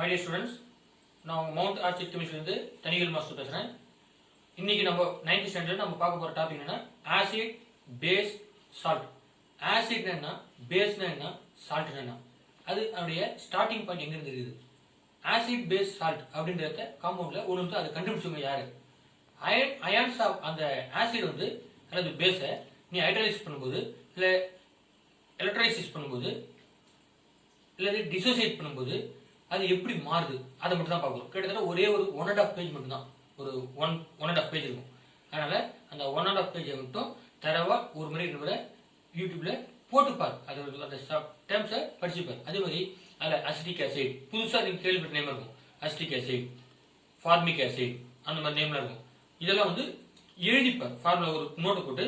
My dear students, நான் mount orchid கெமிஸ்ட்ரிலேருந்து தனிகள் master பேசுகிறேன். இன்னைக்கு நம்ம 9th ஸ்டாண்டர்ட் நம்ம பார்க்க போகிற டாபிக் என்னன்னா ஆசிட், பேஸ், சால்ட். ஆசிட்னா என்ன, பேஸ்னா என்ன, சால்ட்னா என்ன, அது அதனுடைய ஸ்டார்டிங் பாயிண்ட் எங்க இருந்து இருக்குது. ஆசிட், பேஸ், சால்ட் அப்படின்றத காம்பவுண்ட்ல ஒரு நிமிஷம் அதை கண்டுபிடிச்சவங்க யாரு? அயான்ஸ் ஆஃப் அந்த ஆசிட் வந்து அல்லது பேஸை நீ ஹைட்ரலைஸ் பண்ணும்போது இல்லை எலக்ட்ரைசிஸ் பண்ணும்போது இல்லை டிசோசியேட் பண்ணும்போது அது எப்படி மாறுது அதை மட்டும் தான் பார்க்கணும். கிட்டத்தட்ட ஒரே ஒரு 1.5 பேஜ் மட்டும்தான், ஒரு 1.5 பேஜ் இருக்கும். அதனால அந்த 1.5 பேஜை மட்டும் தரவா ஒரு முறை முறை யூடியூப்ல போட்டுப்பார், அது அந்த டேர்ம்ஸை படிச்சுப்பார். அதே மாதிரி அதில் அசிட்டிக் ஆசிட் புதுசாக நீங்கள் கேள்விப்பட்ட நேம் இருக்கும், அசிட்டிக் ஆசிட், ஃபார்மிக் ஆசிட், அந்த மாதிரி நேம்லாம் இருக்கும். இதெல்லாம் வந்து எழுதிப்பார், ஃபார்முலா ஒரு நோட்டை போட்டு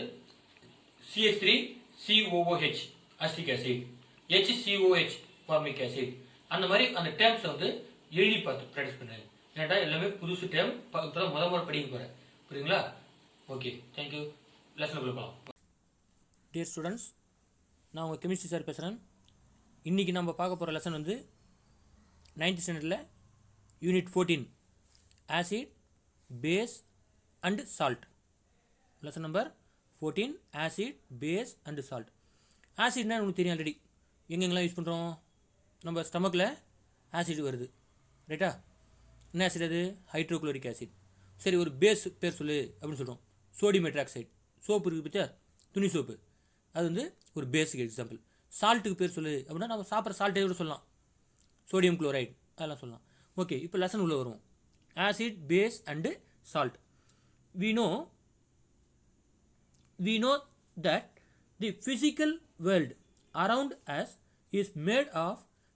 CH3COOH acetic acid, HCOH formic acid, அந்த மாதிரி அந்த டேர்ம்ஸை வந்து எழுதி பார்த்து ப்ராக்டிஸ் பண்ணுறேன். ஏன்னாட்டா எல்லாமே புதுசு டேர்ம் இப்போ முறை படிக்க போகிறேன், புரியுங்களா? Okay, thank you. லெசனுக்குள்ள போகலாம். டியர் ஸ்டூடெண்ட்ஸ், நான் உங்கள் கெமிஸ்ட்ரி சார் பேசுகிறேன். இன்றைக்கி நம்ம பார்க்க போகிற லெசன் வந்து 9th ஸ்டாண்டர்டில் unit 14 acid, base and salt. Lesson number 14 acid, base and salt. ஆசிட்னா உங்களுக்கு தெரியும் ஆல்ரெடி, எங்கெங்கெல்லாம் யூஸ் பண்ணுறோம். நம்ம ஸ்டமக்கில் ஆசிட் வருது, ரைட்டா? என்ன ஆசிட் அது? Hydrochloric acid. சரி, ஒரு பேஸ் பேர் சொல்லு அப்படின்னு சொல்கிறோம். சோடியம் ஹைட்ராக்சைடு, சோப்பு இருக்குது பற்றியா, துணி சோப்பு, அது வந்து ஒரு பேஸுக்கு எக்ஸாம்பிள். சால்ட்டுக்கு பேர் சொல்லு அப்படின்னா நம்ம சாப்பிட்ற சால்ட்டை கூட சொல்லலாம், சோடியம் குளோரைடு அதெல்லாம் சொல்லலாம். ஓகே, இப்போ லெசன் உள்ள வருவோம். Acid, base and salt. we know that the physical world around us is made of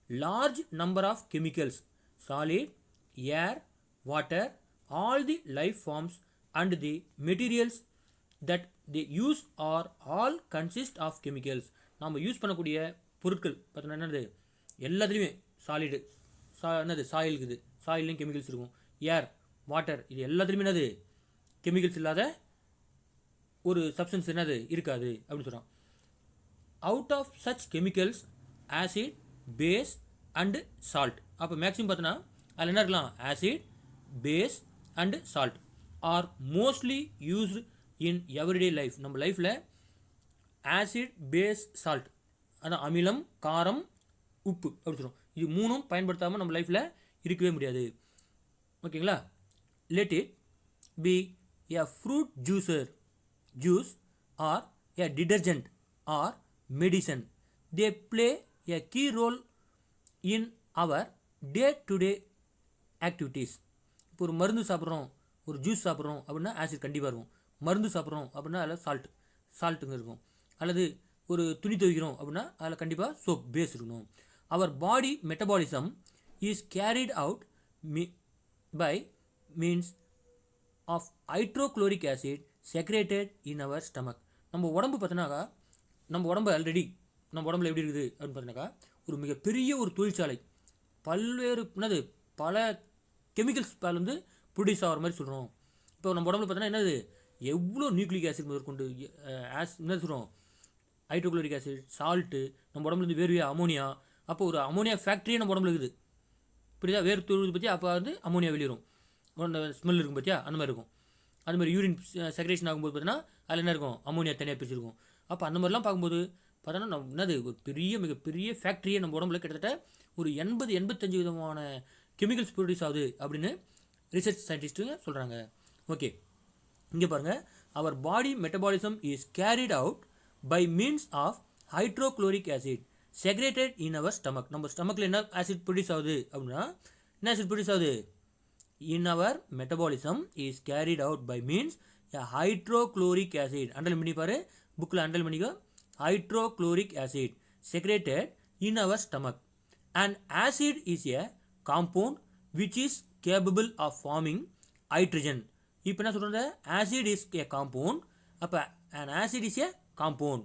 large number of chemicals, solid, air, water, all the life forms and the materials that they use are all consist of chemicals. நாம் use பண்ணக்கூடிய பொருட்கள் பார்த்தீங்கன்னா என்னது, எல்லாத்துலேயுமே solid, என்னது soil இருக்குது, சாயிலையும் chemicals இருக்கும். ஏர், water, இது எல்லாத்துலேயுமே என்னது கெமிக்கல்ஸ் இல்லாத ஒரு சப்ஸ்டன்ஸ் என்னது இருக்காது அப்படின்னு சொல்கிறான். Out of such chemicals acid, base and salt. அப்போ மேக்ஸிமம் பார்த்தோன்னா அதில் என்ன இருக்கலாம், acid, base and salt are mostly used in everyday life. நம்ம லைஃப்பில் ஆசிட், பேஸ், சால்ட், அதான் அமிலம், காரம், உப்பு அப்படி சொல்கிறோம். இது மூணும் பயன்படுத்தாமல் நம்ம லைஃப்பில் இருக்கவே முடியாது. ஓகேங்களா? Let it be a fruit juice or a detergent or medicine. They play a key role in our day-to-day activities. இப்போ ஒரு மருந்து சாப்பிட்றோம், ஒரு ஜூஸ் சாப்பிட்றோம் அப்படின்னா ஆசிட் கண்டிப்பாக இருக்கும். மருந்து சாப்பிட்றோம் அப்படின்னா அதில் சால்ட்டுங்க இருக்கும். அல்லது ஒரு துணி துவைக்கிறோம் அப்படின்னா அதில் கண்டிப்பாக சோப், பேஸ் இருக்கணும். Our body metabolism is carried out by means of hydrochloric acid secreted in our stomach. நம்ம உடம்பு பார்த்தோன்னாக்கா, நம்ம உடம்பு ஆல்ரெடி நம்ம உடம்புல எப்படி இருக்குது அப்படின்னு பார்த்தீங்கன்னாக்கா, ஒரு மிகப்பெரிய ஒரு தொழிற்சாலை, பல்வேறு பல கெமிக்கல்ஸ் வந்து ப்ரொடியூஸ் ஆகிற மாதிரி சொல்கிறோம். இப்போ நம்ம உடம்புல பார்த்தோன்னா என்னது, எவ்வளோ நியூக்ளிக் ஆசிட் முதற்கொண்டு என்ன சொல்கிறோம், ஹைட்ரோக்ளோரிக் ஆசிட், சால்ட்டு, நம்ம உடம்புலேருந்து வேர்வையா, அமோனியா. அப்போ ஒரு அமோனியா ஃபேக்ட்ரியே நம்ம உடம்புல இருக்குது, புரியுதா? வேறு தொழுது பற்றி அப்போ வந்து அமோனியா வெளியிடும், ஸ்மெல் இருக்கும் பார்த்தியா, அந்த மாதிரி இருக்கும். அது மாதிரி யூரின் செக்ரேஷன் ஆகும்போது பார்த்தீங்கன்னா அதில் என்ன இருக்கும், அமோனியா தனியாக பிரிச்சிருக்கும். அப்போ அந்த மாதிரிலாம் பார்க்கும்போது பார்த்தோன்னா நம்ம என்னது, ஒரு மிகப்பெரிய ஃபேக்ட்ரியே நம்ம உடம்புல கிட்டத்தட்ட ஒரு 80-85 விதமான கெமிக்கல்ஸ் ப்ரொடியூஸ் ஆகுது அப்படின்னு ரிசர்ச் சயின்டிஸ்ட்டுங்க சொல்கிறாங்க. ஓகே, இங்கே பாருங்கள், our body metabolism is carried out by means of hydrochloric acid secreted in our stomach. நம்ம ஸ்டமக்கில் என்ன ஆசிட் ப்ரொடியூஸ் ஆகுது அப்படின்னா, என்ன ஆசிட் ப்ரொடியூஸ் ஆகுது, in our metabolism is carried out by means a hydrochloric acid. Underline பண்ணி பாரு, புக்கில் அண்டர்லைன் பண்ணிக்கோ. hydrochloric acid secreted in our stomach. An acid is a compound which is capable of forming hydrogen. இப்போ என்ன சொல்கிறது, acid is a compound. அப்போ an acid is a compound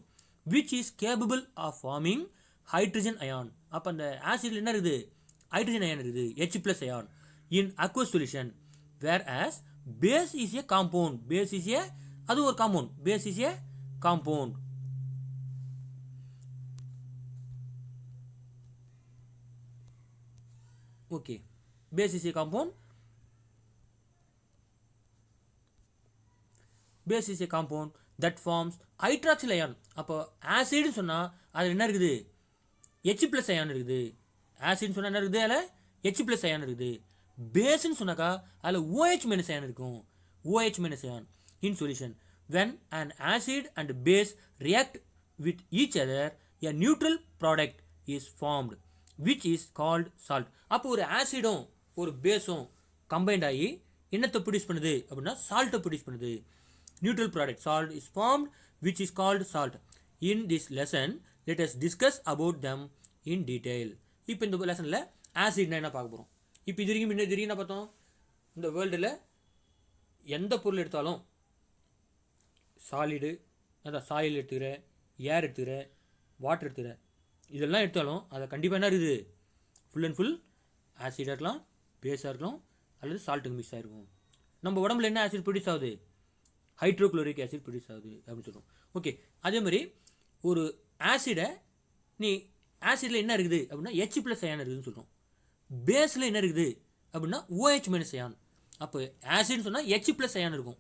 which is capable of forming hydrogen ion. அப்போ அந்த ஆசிடில் என்ன இருக்குது, hydrogen ion இருக்குது, H+ ion in aqueous solution, whereas base is a compound. Base is a, அது ஒரு compound, base is a compound. Okay, Base is a compound. Base is a compound that forms hydroxyl ion. அப்போ acid சொன்னா அது என்ன இருக்குது? H plus ion இருக்குது. Acid சொன்னா என்ன இருக்குது? அதுல H plus ion இருக்குது. பேஸ்னு சொன்னாக்கா அதுல OH minus ion இருக்கும். OH minus ion in solution. When an acid and base react with each other, a neutral product is formed, which is called salt. அப்போ ஒரு ஆசிடும் ஒரு பேஸும் கம்பைன்ட் ஆகி என்னத்தை ப்ரொடியூஸ் பண்ணுது அப்படின்னா சால்ட்டை ப்ரொடியூஸ் பண்ணுது. Neutral product salt is formed, which is called salt. In this lesson, let us discuss about them in detail. இப்போ இந்த லெசனில் ஆசிட்னா என்ன பார்க்க போகிறோம். இப்போ இது வரைக்கும் என்ன பார்த்தோம்? இந்த வேர்ல்டில் எந்த பொருள் எடுத்தாலும் சாலிடு, அதான் சாயில் எடுத்துக்கிற, ஏர் எடுத்துக்கிற, வாட்டர் எடுத்துக்கிற, இதெல்லாம் எடுத்தாலும் அதை கண்டிப்பாக என்ன இருக்குது? ஃபுல் அண்ட் ஃபுல் ஆசிடாக இருக்கலாம், பேஸாக இருக்கலாம், அல்லது சால்ட்டுக்கு மிக்ஸ் ஆகிருக்கும். நம்ம உடம்புல என்ன ஆசிட் ப்ரொடியூஸ் ஆகுது? ஹைட்ரோக்ளோரிக் ஆசிட் ப்ரொடியூஸ் ஆகுது அப்படின்னு சொல்லுவோம். ஓகே, அதே மாதிரி ஒரு ஆசிடை நீ ஆசிடில் என்ன இருக்குது அப்படின்னா H ப்ளஸ் அயான் இருக்குதுன்னு சொல்கிறோம். பேஸில் என்ன இருக்குது அப்படின்னா OH மைனஸ் அயான். அப்போ ஆசிட்னு சொன்னால் H ப்ளஸ் அயான் இருக்கும்,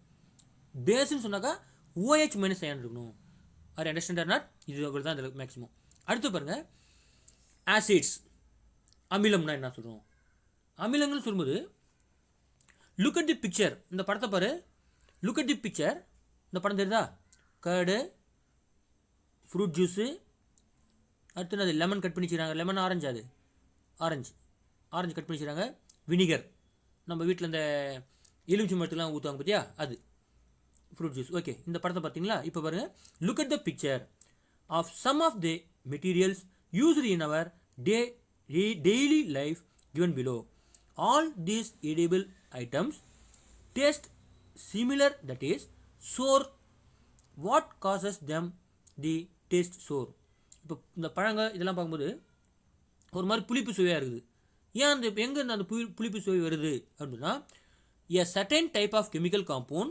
பேஸ்ன்னு சொன்னாக்கா OH மைனஸ் அயான் இருக்கணும். அது அண்டர்ஸ்டாண்ட் நாட்? இது அவ்வளோ தான் இதில் மேக்ஸிமம். அடுத்து பாருங்கள், ஆசிட்ஸ் அமிலம்னா என்ன சொல்கிறோம்? அமிலங்கள்னு சொல்லும்போது லுக் அட் தி பிக்சர். இந்த படத்தை பாரு, லுக் அட் தி பிக்சர். இந்த படம் தெரியுதா? கர்டு, ஃப்ரூட் ஜூஸு, அடுத்து அது லெமன் கட் பண்ணி வச்சுக்கிறாங்க. லெமன் ஆரஞ்சு, அது ஆரஞ்சு கட் பண்ணி வச்சுக்கிறாங்க. வினிகர், நம்ம வீட்டில் இந்த எலுமிச்சை மரத்துலாம் ஊற்றுவாங்க பார்த்தியா, அது ஃப்ரூட் ஜூஸ். ஓகே, இந்த படத்தை பார்த்தீங்களா? இப்போ பாருங்கள், look at the picture of some of the materials used in our daily life given below. All these edible items taste similar, that is sour. What causes them the taste sour? இப்போ இந்த பழங்கள் இதெல்லாம் பார்க்கும்போது ஒரு மாதிரி புளிப்பு சுவையாக இருக்குது. ஏன் அந்த எங்கே அந்த புளிப்பு சுவை வருது அப்படின்னா, a certain type of chemical compound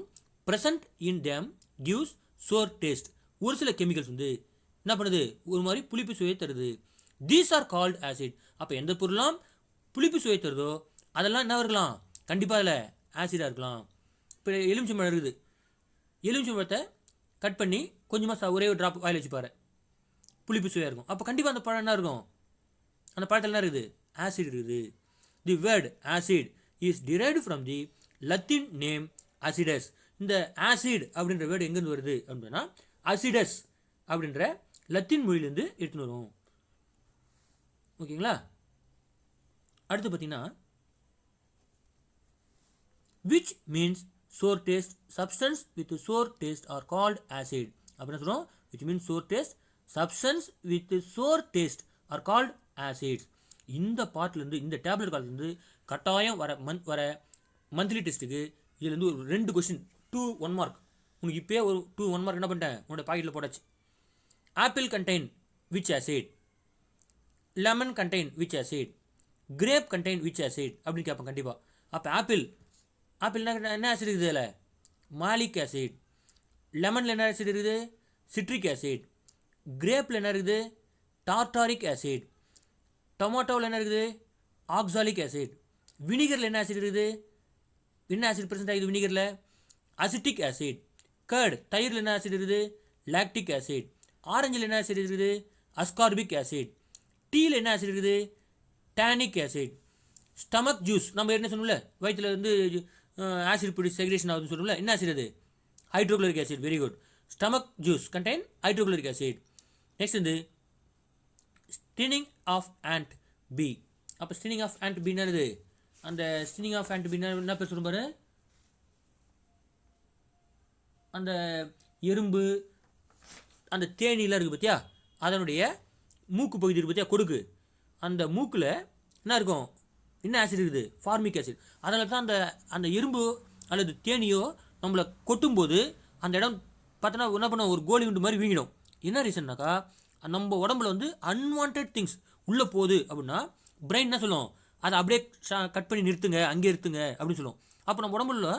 present in them gives sour taste. ஒரு சில கெமிக்கல்ஸ் வந்து என்ன பண்ணுது? ஒரு மாதிரி புளிப்பு சுவையை தருது. These are called acid. அப்போ எந்த பொருளாம் புளிப்பு சுவை தருதோ அதெல்லாம் என்ன இருக்கலாம்? கண்டிப்பாக அதில் ஆசிடாக இருக்கலாம். இப்போ எலுமிச்சை மரம் இருக்குது, எலுமிச்சை மரத்தை கட் பண்ணி கொஞ்சமாக ஒரே ஒரு ட்ராப் வாயில் வச்சு பாரு, புளிப்பு சுவையாக இருக்கும். அப்போ கண்டிப்பாக அந்த பழம் என்ன இருக்கும்? அந்த பழத்தில் என்ன இருக்குது? ஆசிட் இருக்குது. The word acid is derived from the Latin name acidus. இந்த ஆசிட் அப்படின்ற வேர்டு எங்கேருந்து வருது அப்படின்னா அசிடஸ் அப்படின்ற லத்தீன் மொழியிலேருந்து எடுத்துன்னு வரும். ஓகேங்களா? அடுத்து பார்த்தீங்கன்னா, which means sour taste. Substance with sour taste are called acid. அப்படின்னு சொல்கிறோம். which means sour taste. Substance with sour taste are called acids. இந்த பார்ட்லேருந்து, இந்த டேப்லெட் காலத்துலேருந்து கட்டாயம் வர மந்த்லி டெஸ்ட்டுக்கு இதுலேருந்து ஒரு 2 கொஸ்டின் 2 1 மார்க் உனக்கு இப்போயே ஒரு 2 1 மார்க் என்ன பண்ணிட்டேன் உன்னோட பாக்கெட்டில் போட்டாச்சு. Apple contain which acid, lemon contain which acid, grape contain which acid அப்படின்னு கேட்பேன் கண்டிப்பாக. அப்போ ஆப்பிள் என்ன ஆசிட் இருக்குது? அதில் மாலிக் ஆசிட். லெமனில் என்ன ஆசிட் இருக்குது? Citric acid. கிரேப்பில் என்ன இருக்குது? Tartaric acid. டொமேட்டோவில் என்ன இருக்குது? Oxalic acid. வினிகரில் என்ன ஆசிட் இருக்குது? என்ன ஆசிட் ப்ரெசென்ட் ஆகுது வினிகரில்? Acetic acid. கர்ட் தயிரில் என்ன ஆசிட் இருக்குது? Lactic acid. ஆரஞ்சில் என்ன ஆசிட் இருக்குது? Ascorbic acid. டீயில் என்ன ஆசிட் இருக்குது? Tonic acid. ஸ்டமக் ஜூஸ் நம்ம என்ன சொன்னோம்ல, வயிற்றில் வந்து ஆசிட் ப்ரொடியூஸ் செக்ரேஷன் ஆகுதுன்னு சொன்னோம்ல, என்ன ஆசிட் அது? Hydrochloric acid. Very good. Stomach juice contain hydrochloric acid. Next வந்து ஸ்டினிங் ஆஃப் ஆண்ட் பி. அப்போ ஸ்டினிங் ஆஃப் ஆண்ட் பி என்னது? அந்த ஸ்டினிங் ஆஃப் ஆண்ட் பி என்ன பேர் சொல்லும் பாரு, அந்த எறும்பு அந்த தேனிலாம் இருக்குது பார்த்தியா, அதனுடைய மூக்கு பகுதி இருக்குது பார்த்தியா, கொடுக்கு, அந்த மூக்கில் என்ன இருக்கும்? என்ன ஆசிட் இருக்குது? Formic acid. அதனால தான் அந்த எறும்பு அல்லது தேனியோ நம்மளை கொட்டும்போது அந்த இடம் பார்த்தோன்னா என்ன பண்ண ஒரு கோலி குண்டு மாதிரி வீங்கிடும். என்ன ரீசன்னாக்கா, நம்ம உடம்புல வந்து அன்வான்ட் திங்ஸ் உள்ளே போகுது அப்படின்னா பிரெயின் என்ன சொல்லும்? அதை அப்படியே கட் பண்ணி நிறுத்துங்க, அங்கே நிறுத்துங்க அப்படின்னு சொல்லும். அப்போ நம்ம உடம்புல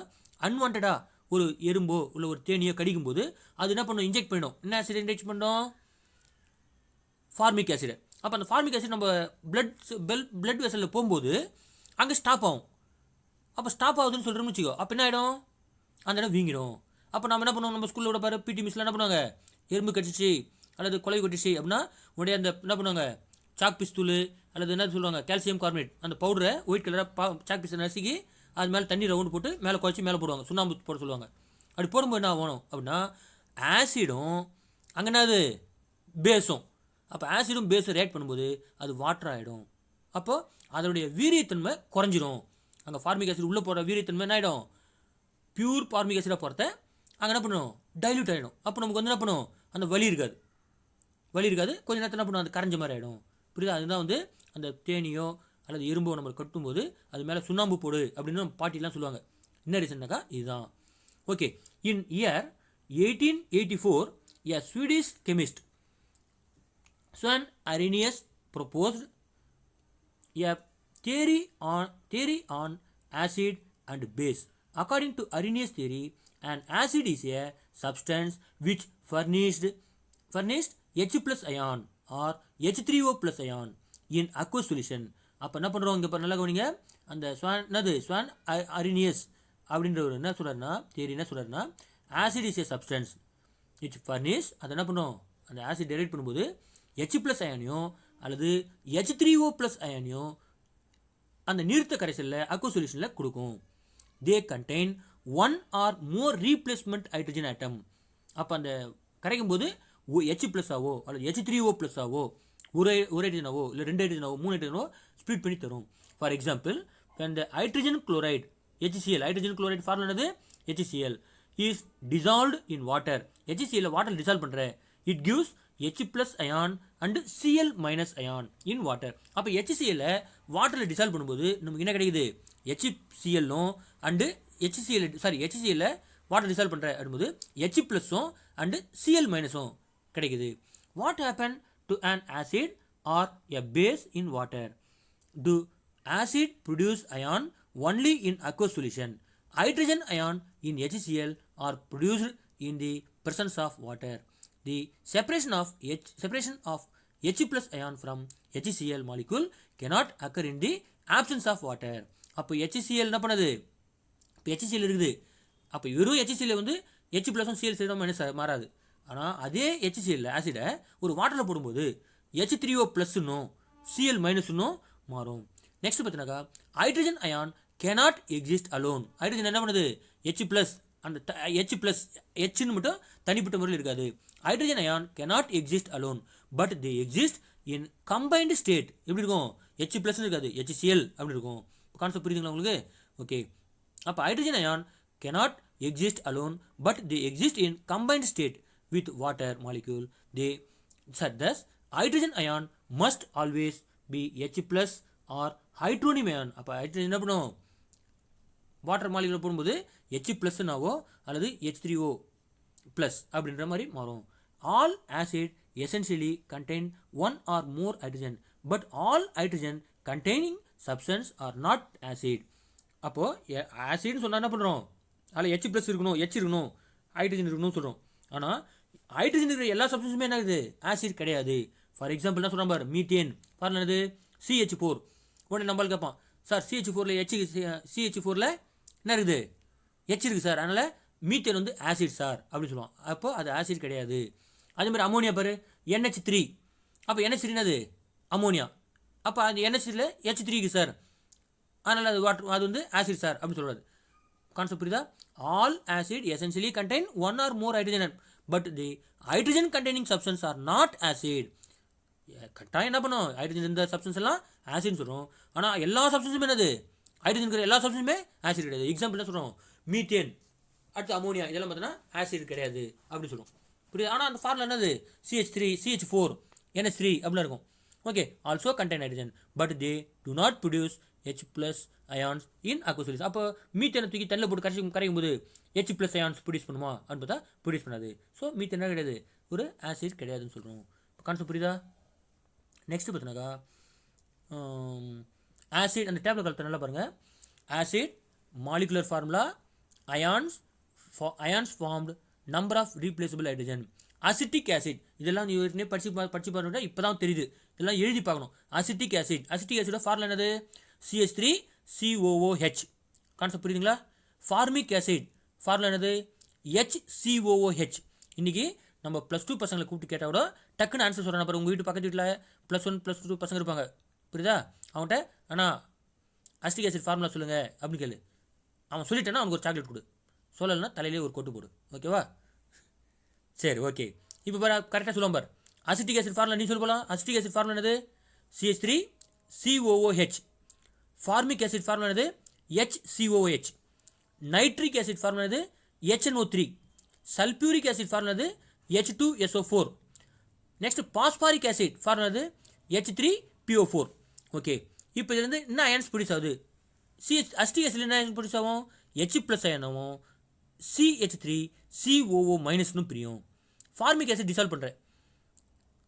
அன்வான்டாக ஒரு எறும்போ இல்லை ஒரு தேனியோ கடிக்கும்போது அது என்ன பண்ணும்? இன்ஜெக்ட் பண்ணிடும். என்ன ஆசிட் இன்ஜெக்ட் பண்ணோம்? Formic acid. அப்போ அந்த ஃபார்மிக் ஆசிட் நம்ம பிளட் வெசலில் போகும்போது அங்கே ஸ்டாப் ஆகும். அப்போ ஸ்டாப் ஆகுதுன்னு சொல்கிறோம்னு வச்சுக்கோ, அப்போ என்ன ஆகிடும், அந்த இடம் வீங்கிடும். அப்போ நம்ம என்ன பண்ணுவோம், நம்ம ஸ்கூலில் விட பாரு பிடி மிஸ்லாம் என்ன பண்ணுவாங்க, எறும்பு கட்டிச்சு அல்லது கொலை கொட்டிச்சு அப்படின்னா உடைய அந்த என்ன பண்ணுவாங்க, சாக் பீஸ் தூள் அல்லது என்ன சொல்லுவாங்க கால்சியம் கார்பனேட் அந்த பவுடரை ஒயிட் கலராக சாக் பீஸை நசுக்கி அது மேலே தண்ணி ரவுண்டு போட்டு மேலே குறைச்சி மேலே போடுவாங்க, சுண்ணாம்பு போட சொல்லுவாங்க. அப்படி போடும்போது என்ன ஆகணும் அப்படின்னா ஆசிடும் அங்கே என்னது பேஸும், அப்போ ஆசிடும் பேஸும் ரியாக்ட் பண்ணும்போது அது வாட்டர் ஆகிடும். அப்போது அதனுடைய வீரியத்தன்மை குறைஞ்சிரும். அங்கே ஃபார்மிக் ஆசிட் உள்ளே போகிற வீரியத்தன்மை என்ன ஆகிடும், பியூர் ஃபார்மிக் ஆசிடாக போகிறத அங்கே என்ன பண்ணும் டைல்யூட் ஆகிடும். அப்போ நமக்கு வந்து என்ன பண்ணும், அந்த வலி இருக்காது, கொஞ்சம் நேரத்தில் என்ன பண்ணும், அது கரைஞ்ச மாதிரி ஆகிடும். புரியுதா? அதுதான் வந்து அந்த தேனியோ அல்லது எறும்போ நம்ம கட்டும்போது அது மேலே சுண்ணாம்பு போடு அப்படின்னு நம்ம பாட்டிலாம் சொல்லுவாங்க. என்ன ரீசன்னாக்கா இதுதான். Okay, in year 1884 a Swedish chemist Sven Arrhenius proposed a theory on acid and base. According to Arrhenius theory, an acid is a substance which furnished H plus ion or H3O plus ion in aqueous solution. அப்போ என்ன பண்ணுறோம், இங்கே இப்போ நல்லா கவனிங்க, அந்த Swan Arrhenius அப்படின்றவர் என்ன சொல்கிறாருன்னா, தேரி என்ன சொல்கிறாருன்னா, acid is a substance which furnish, அதை என்ன பண்ணும், அந்த ஆசிட் டெரைட் பண்ணும்போது H ப்ளஸ் அயானியும் அல்லது H3O ப்ளஸ் அயானியும் அந்த நீர்த்த கரைசலில் அக்வஸ் சொல்யூஷனில் கொடுக்கும். They contain 1 or more replacement hydrogen atom. அப்போ அந்த கரைக்கும் போது H ப்ளஸ் ஆவோ அல்லது H3O ப்ளஸ் ஆவோ ஒரு ஹைட்ரஜனாவோ இல்லை 2 ஹைட்ரஜனாவோ 3 ஹைட்ரஜனாவோ ஸ்ப்ளிட் பண்ணி தரும். ஃபார் எக்ஸாம்பிள், அந்த hydrogen chloride HCl, hydrogen chloride formula என்னது, HCl is dissolved in water. HCl water dissolve பண்ணுற, it gives H plus ion and Cl minus ion in water. அப்போ HCl வாட்டரில் டிசால்வ் பண்ணும்போது நமக்கு என்ன கிடைக்குது, HClனும் அண்டு HCl வாட்டர் டிசால்வ் பண்ணுற அப்படின்போது H ப்ளஸும் அண்டு Cl மைனஸும் கிடைக்குது. What happen to an acid or a base in water? Do acid produce ion only in aqueous solution? Hydrogen ion in HCl are produced in the presence of water. The separation of H plus ion from HCl molecule cannot occur in the absence of water. அப்போ HCl என்ன பண்ணுது, இப்போ HCl இருக்குது, அப்போ வெறும் HCl வந்து H ப்ளஸும் Cl சைடும் minus மாறாது. ஆனால் அதே HCl ஆசிடை ஒரு வாட்டரில் போடும்போது H3O ப்ளஸ்னும் Cl மைனஸ்னும் மாறும். நெக்ஸ்ட் பார்த்தீங்கன்னாக்கா hydrogen ion cannot exist alone. Hydrogen என்ன பண்ணுது, H ப்ளஸ் அந்த H ப்ளஸ் Hன்னு மட்டும் தனிப்பட்ட முறையில் இருக்காது. Hydrogen ion cannot exist alone but they exist in combined state. எப்படி இருக்கும், H ப்ளஸ்னு இருக்காது, HCl அப்படி இருக்கும். கான்செப்ட் புரியுதுங்களா உங்களுக்கு? ஓகே, அப்போ hydrogen ion cannot exist alone but they exist in combined state with water molecule. They thus hydrogen ion must always be H plus or hydronium ion. அப்போ hydrogen என்ன பண்ணும், water molecular போடும்போது H ப்ளஸ்னாவோ அல்லது H3O plus அப்படின்ற மாதிரி மாறும். All acid essentially contain 1 or more hydrogen but all hydrogen containing substance are not acid. அப்போது ஆசிட்னு சொன்னால் என்ன பண்ணுறோம், அதில் H ப்ளஸ் இருக்கணும், H இருக்கணும், ஹைட்ரஜன் இருக்கணும்னு சொல்கிறோம். ஆனால் ஹைட்ரஜன் இருக்கிற எல்லா சப்ஸ்டன்ஸுமே என்ன ஆகுது, ஆசிட் கிடையாது. ஃபார் எக்ஸாம்பிள் என்ன சொல்கிறான் பாரு, மீத்தேன் ஃபார் என்னது CH4. உடனே நம்மளுக்கு கேட்பான், சார் CH4ல் CH4ல் என்ன இருக்குது, H இருக்குது சார், அதனால் மீத்தேன் வந்து ஆசிட் சார் அப்படின்னு சொல்லுவான். அப்போது அது ஆசிட் கிடையாது. அதேமாதிரி அமோனியா பாரு, NH3. அப்போ NH3 என்னது அமோனியா, அப்போ அந்த NH3ல் H3 இருக்குது சார், அதனால் அது வாட்டர், அது வந்து ஆசிட் சார் அப்படின்னு சொல்கிறாரு. கான்செப்ட் புரியுதா? All acid essentially contain 1 or more hydrogen but the hydrogen containing substance are not acid. கரெக்டாக என்ன பண்ணும், ஹைட்ரஜன் இந்த சப்ஸ்டன்ஸ் எல்லாம் ஆசிட்னு சொல்கிறோம். ஆனால் எல்லா சப்ஸ்டன்ஸுமே என்னது, ஹைட்ரஜன் இருக்கிற எல்லா சப்ஸ்டன்ஸுமே ஆசிட் கிடையாது. எக்ஸாம்பிள் என்ன சொல்கிறோம், மீத்தேன் அடுத்து அமோனியா இதெல்லாம் பார்த்தீங்கன்னா ஆசிட் கிடையாது அப்படின்னு சொல்லுவோம். புரியுது? ஆனால் அந்த ஃபார்முலா என்னது, CH3 CH4 NH3 அப்படிலாம் இருக்கும். Okay, also contain hydrogen but they to not produce H plus ions in aqueous solution. அப்போ மீத்தேனை தூக்கி தண்ணில் போட்டு கரைக்கும் போது H plus ions ப்ரொடியூஸ் பண்ணுமா அப்படின்னு பார்த்தா ப்ரொடியூஸ் பண்ணாது. ஸோ மீத்தேன் என்ன கிடையாது, ஒரு ஆசிட் கிடையாதுன்னு சொல்கிறோம். இப்போ கான்செப்ட் புரியுதா? நெக்ஸ்ட் பார்த்தீங்கன்னாக்கா ஆசிட் அந்த டேப்லெட் கலத்தை நல்லா பாருங்கள். Acid molecular formula, ions formed, number of replaceable hydrogen. Acetic acid இதெல்லாம் நீ ஏற்கனவே படிச்சு பாருங்க, இப்போ தான் தெரியுது, இதெல்லாம் எழுதி பார்க்கணும். அசிட்டிக் ஆசிடோட ஃபார்முலா என்னது, CH3 HCOOH. கான்செப்ட் புரியுதுங்களா? ஃபார்மிக் ஆசிட் ஃபார்முலா என்னது? HCOOH. இன்றைக்கி நம்ம +2 பசங்களை கூப்பிட்டு கேட்டால் கூட டக்குன்னு ஆன்சர் சொல்கிறேன். அப்புறம் உங்கள் வீட்டு பக்கத்து வீட்டில் +1 +2 பசங்க இருப்பாங்க, புரியுதா? அவன்கிட்ட ஆனால் அசிட்டிக் ஆசிட் ஃபார்முலா சொல்லுங்கள் அப்படின்னு கேளு. அவன் சொல்லிட்டேன்னா அவனுக்கு ஒரு சாக்லேட் கொடு, சொல்லலைன்னா தலையிலே ஒரு கொட்டு போடு. ஓகேவா? சரி, ஓகே. இப்போ பாரு, கரெக்டாக சொல்லுவோம் பாரு. அசிட்டிக் ஆசிட் ஃபார்முலா நீ சொல்ல போகலாம். அசிட்டிக் ஆசிட் ஃபார்முலா என்னது? CH3COOH. ஃபார்மிக் ஆசிட் ஃபார்முலா என்னது? HCOOH. நைட்ரிக் ஆசிட் ஃபார்முலா என்னது? HNO3. சல்பியூரிக் ஆசிட் ஃபார்முலா என்னது? H2SO4. Next phosphoric acid formula என்னது? H3PO4. ஓகே. இப்போ இதுலேருந்து என்ன அயன்ஸ் ப்ரொடியூஸ் ஆகுது? அசிட்டிக் ஆசிட் என்ன அயன் ப்ரொடியூஸ் ஆகும்? H+ அயனாகவும் CH3COO- பிரியும். ஃபார்மிக் ஆசிட் டிசால்வ் பண்ணுறேன்,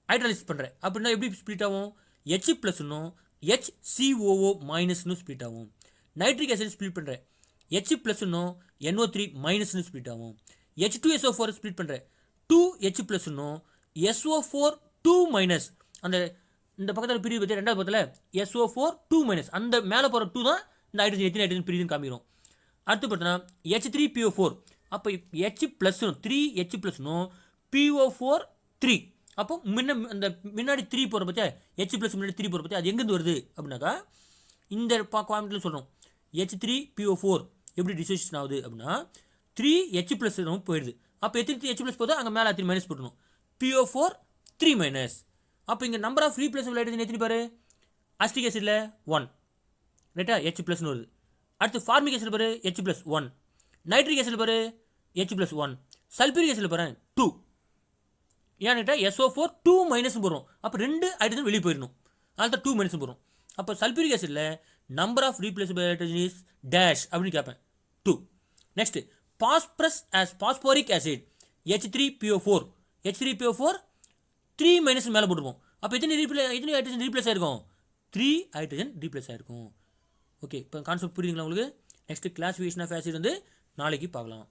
ஹைட்ராலிசிஸ் பண்ணுறேன் அப்படின்னா எப்படி ஸ்ப்ளிட் ஆகும்? H+னும் HCOO- ஸ்ப்ளிட் ஆகும். நைட்ரிக் ஆசிட் ஸ்ப்ளிட் பண்ணுறேன், H+னும் NO3- ஸ்ப்ளிட் ஆகும். H2SO4 ஸ்ப்ளிட் பண்ணுறேன், 2H+னும் SO4 அந்த இந்த பக்கத்தில் பிரிவு பற்றி ரெண்டாவது பக்கத்தில் SO4 அந்த மேலே போகிற 2 தான் இந்த ஹைட்ரஜன் எத்தனை ஹைட்ரஜன் பிரிவுன்னு காமிக்கிறோம். அடுத்து பார்த்தோன்னா H3PO4. அப்போ H+னும் 3H+னும் PO4 3. அப்போ அந்த முன்னாடி 3 போகிற பற்றியா, H+ முன்னாடி 3 போகிற பற்றி அது எங்கேருந்து வருது அப்படின்னாக்கா இந்த குவாமிட்டியில் சொல்கிறோம். H3PO4 எப்படி டிசோசியேஷன் ஆகுது அப்படின்னா 3H+ போயிடுது. அப்போ எத்தனை H+ போதோ அங்கே மேலே 3- போட்டணும். PO4 3-. அப்போ இங்கே நம்பர் ஆஃப் ரீப்ளேசபிள் ஹைட்ரஜன் எத்தனை பாரு? அசிட்டிக் ஆசிடில் 1, ரைட்டா? H+னு வருது. அடுத்து ஃபார்மிக் ஆசிட் பாரு, H+1. நைட்ரிக் ஆசிட் பாரு, H+1. சல்பியூரிக் ஆசிட் பாரு 2. ஏன்னு கேட்டால் SO4 2- போகிறோம். அப்போ 2 ஹைட்ரஜன் வெளியே போயிடணும், அதனால 2- போகிறோம். அப்போ சல்பியூரிக் ஆசிடில் number of replaceable hydrogen is dash அப்படின்னு கேட்பேன், 2. Next phosphorus phosphoric acid H3PO4. H3PO4 3- மேலே போட்டுருவோம். அப்போ எத்தனை ஹைட்ரஜன் ரீப்ளேஸ் ஆகிருக்கும்? 3 ஹைட்ரஜன் ரீப்ளேஸ் ஆகிருக்கும். ஓகே, இப்போ கான்செப்ட் புரியுதுங்களா உங்களுக்கு? நெக்ஸ்ட் கிளாசிஃபிகேஷன் ஆஃப் ஆசிட் வந்து நாளைக்கு பார்க்கலாம்.